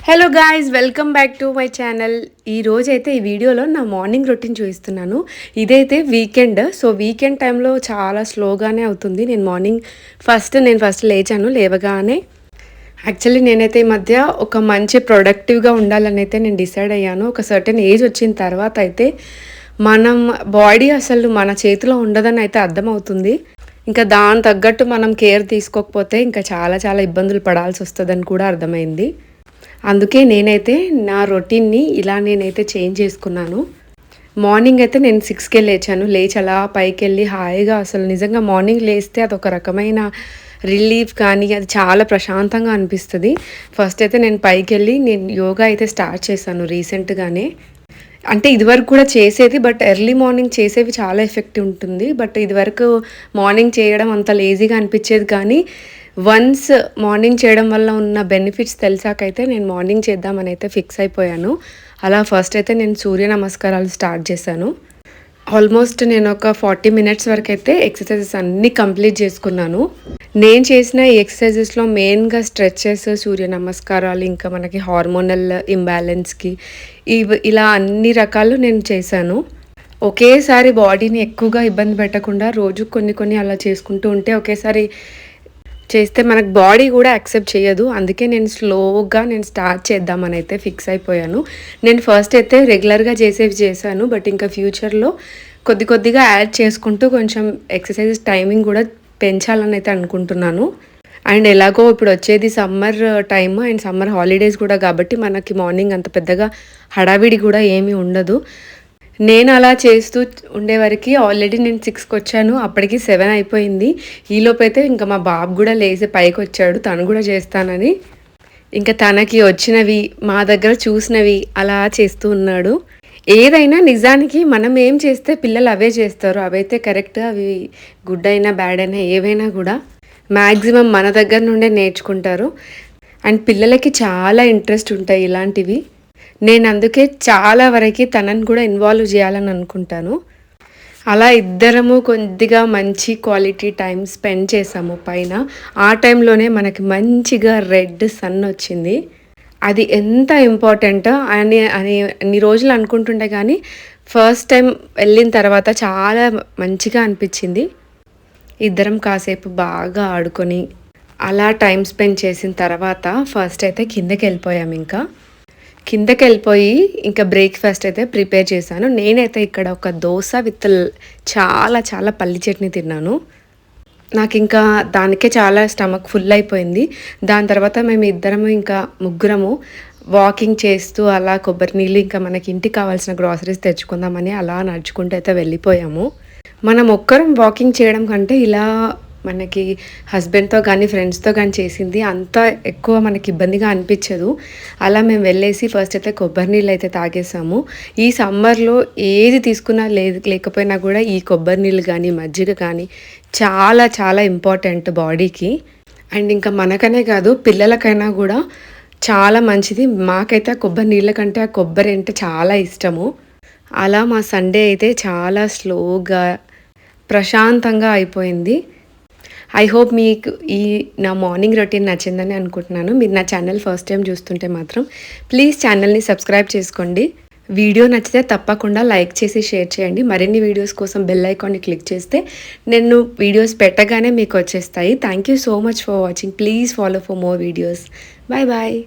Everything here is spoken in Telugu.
Hello guys, welcome back to my channel. ఈ రోజైతే ఈ వీడియోలో నా మార్నింగ్ రొటీన్ చూపిస్తున్నాను. ఇదైతే వీకెండ్. సో వీకెండ్ టైంలో చాలా స్లోగానే అవుతుంది. నేను ఫస్ట్ లేచాను. లేవగానే యాక్చువల్లీ నేనైతే ఈ మధ్య ఒక మంచి ప్రొడక్టివ్గా ఉండాలని అయితే నేను డిసైడ్ అయ్యాను. ఒక సర్టెన్ ఏజ్ వచ్చిన తర్వాత అయితే మనం బాడీ అసలు మన చేతిలో ఉండదని అయితే అర్థమవుతుంది. ఇంకా దాని తగ్గట్టు మనం కేర్ తీసుకోకపోతే ఇంకా చాలా చాలా ఇబ్బందులు పడాల్సి వస్తుందని కూడా అర్థమైంది. అందుకే నేనైతే నా రొటీన్ని ఇలా నేనైతే చేంజ్ చేసుకున్నాను. మార్నింగ్ అయితే నేను 6కే లేచాను. లేచి అలా పైకెళ్ళి హాయిగా అసలు నిజంగా మార్నింగ్ లేస్తే అదొక రకమైన రిలీఫ్ కానీ అది చాలా ప్రశాంతంగా అనిపిస్తుంది. ఫస్ట్ అయితే నేను పైకెళ్ళి యోగా అయితే స్టార్ట్ చేశాను రీసెంట్గానే. అంటే ఇదివరకు కూడా చేసేది, బట్ ఎర్లీ మార్నింగ్ చేసేవి చాలా ఎఫెక్ట్ ఉంటుంది. బట్ ఇదివరకు మార్నింగ్ చేయడం అంత లేజీగా అనిపించేది, కానీ వన్స్ మార్నింగ్ చేయడం వల్ల ఉన్న బెనిఫిట్స్ తెలిసాకైతే నేను మార్నింగ్ చేద్దామని అయితే ఫిక్స్ అయిపోయాను. అలా ఫస్ట్ అయితే నేను సూర్య నమస్కారాలు స్టార్ట్ చేశాను. ఆల్మోస్ట్ నేను ఒక 40 మినిట్స్ వరకు అయితే ఎక్సర్సైజెస్ అన్నీ కంప్లీట్ చేసుకున్నాను. నేను చేసిన ఈ ఎక్సర్సైజెస్లో మెయిన్గా స్ట్రెచెస్, సూర్య నమస్కారాలు, ఇంకా మనకి హార్మోనల్ ఇంబ్యాలెన్స్కి ఇలా అన్ని రకాలు నేను చేశాను. ఒకేసారి బాడీని ఎక్కువగా ఇబ్బంది పెట్టకుండా రోజు కొన్ని కొన్ని అలా చేసుకుంటూ ఉంటే ఒకేసారి చేస్తే మనకు బాడీ కూడా యాక్సెప్ట్ చేయదు. అందుకే నేను స్లోగా స్టార్ట్ చేద్దామని అయితే ఫిక్స్ అయిపోయాను. నేను ఫస్ట్ అయితే రెగ్యులర్గా చేసేవి చేశాను, బట్ ఇంకా ఫ్యూచర్లో కొద్దిగా యాడ్ చేసుకుంటూ కొంచెం ఎక్సర్సైజెస్ టైమింగ్ కూడా పెంచాలని అయితే అనుకుంటున్నాను. అండ్ ఎలాగో ఇప్పుడు వచ్చేది summer time and summer holidays కూడా, కాబట్టి మనకి మార్నింగ్ అంత పెద్దగా హడావిడి కూడా ఏమీ ఉండదు. నేను అలా చేస్తూ ఉండేవరకు ఆల్రెడీ నేను 6కి వచ్చాను. అప్పటికి 7 అయిపోయింది. ఈలోపైతే ఇంకా మా బాబు కూడా లేచి పైకి వచ్చాడు, తను కూడా చేస్తానని. ఇంకా తనకి వచ్చినవి, మా దగ్గర చూసినవి అలా చేస్తూ ఉన్నాడు. ఏదైనా నిజానికి మనం ఏం చేస్తే పిల్లలు అవే చేస్తారు. అవైతే కరెక్ట్. అవి గుడ్ అయినా బ్యాడ్ అయినా ఏవైనా కూడా మ్యాక్సిమం మన దగ్గర నుండే నేర్చుకుంటారు. అండ్ పిల్లలకి చాలా ఇంట్రెస్ట్ ఉంటాయి ఇలాంటివి. నేను అందుకే చాలా వరకు తనని కూడా ఇన్వాల్వ్ చేయాలని అనుకుంటాను. అలా ఇద్దరము కొద్దిగా మంచి క్వాలిటీ టైం స్పెండ్ చేసాము పైన. ఆ టైంలోనే మనకి మంచిగా రెడ్ సన్ వచ్చింది. అది ఎంత ఇంపార్టెంట్ అని అని అన్ని రోజులు అనుకుంటుండే, కానీ ఫస్ట్ టైం వెళ్ళిన తర్వాత చాలా మంచిగా అనిపించింది. ఇద్దరం కాసేపు బాగా ఆడుకొని అలా టైం స్పెండ్ చేసిన తర్వాత ఫస్ట్ అయితే కిందకి వెళ్ళిపోయి ఇంకా బ్రేక్ఫాస్ట్ అయితే ప్రిపేర్ చేశాను. నేనైతే ఇక్కడ ఒక దోశ విత్ చాలా చాలా పల్లి చట్నీ తిన్నాను. నాకు ఇంకా దానికే చాలా స్టమక్ ఫుల్ అయిపోయింది. దాని తర్వాత మేము ఇద్దరము ఇంకా ముగ్గురము వాకింగ్ చేస్తూ అలా కొబ్బరి నీళ్ళు ఇంకా మనకి ఇంటికి కావాల్సిన గ్రాసరీస్ తెచ్చుకుందామని అలా నడుచుకుంటూ అయితే వెళ్ళిపోయాము. మనం ఒక్కరం వాకింగ్ చేయడం కంటే ఇలా మనకి హస్బెండ్తో కానీ ఫ్రెండ్స్తో కానీ చేసింది అంత ఎక్కువ మనకి ఇబ్బందిగా అనిపించదు. అలా మేము వెళ్ళేసి ఫస్ట్ అయితే కొబ్బరి నీళ్ళు అయితే తాగేసాము. ఈ సమ్మర్లో ఏది తీసుకున్నా లేకపోయినా కూడా ఈ కొబ్బరి నీళ్ళు కానీ మజ్జిగ కానీ చాలా చాలా ఇంపార్టెంట్ బాడీకి. అండ్ ఇంకా మనకనే కాదు పిల్లలకైనా కూడా చాలా మంచిది. మాకైతే ఆ కొబ్బరి నీళ్ళ కంటే ఆ కొబ్బరి అంటే చాలా ఇష్టము. అలా మా సండే అయితే చాలా స్లోగా ప్రశాంతంగా అయిపోయింది. ఐ హోప్ మీకు ఈ నా మార్నింగ్ రొటీన్ నచ్చిందని అనుకుంటున్నాను. మీరు నా ఛానల్ ఫస్ట్ టైం చూస్తుంటే మాత్రం ప్లీజ్ ఛానల్ని సబ్స్క్రైబ్ చేసుకోండి. వీడియో నచ్చితే తప్పకుండా లైక్ చేసి షేర్ చేయండి. మరిన్ని వీడియోస్ కోసం బెల్ ఐకాన్ని క్లిక్ చేస్తే నేను వీడియోస్ పెట్టగానే మీకు వచ్చేస్తాయి. Thank you so much for watching. Please follow for more videos. Bye bye.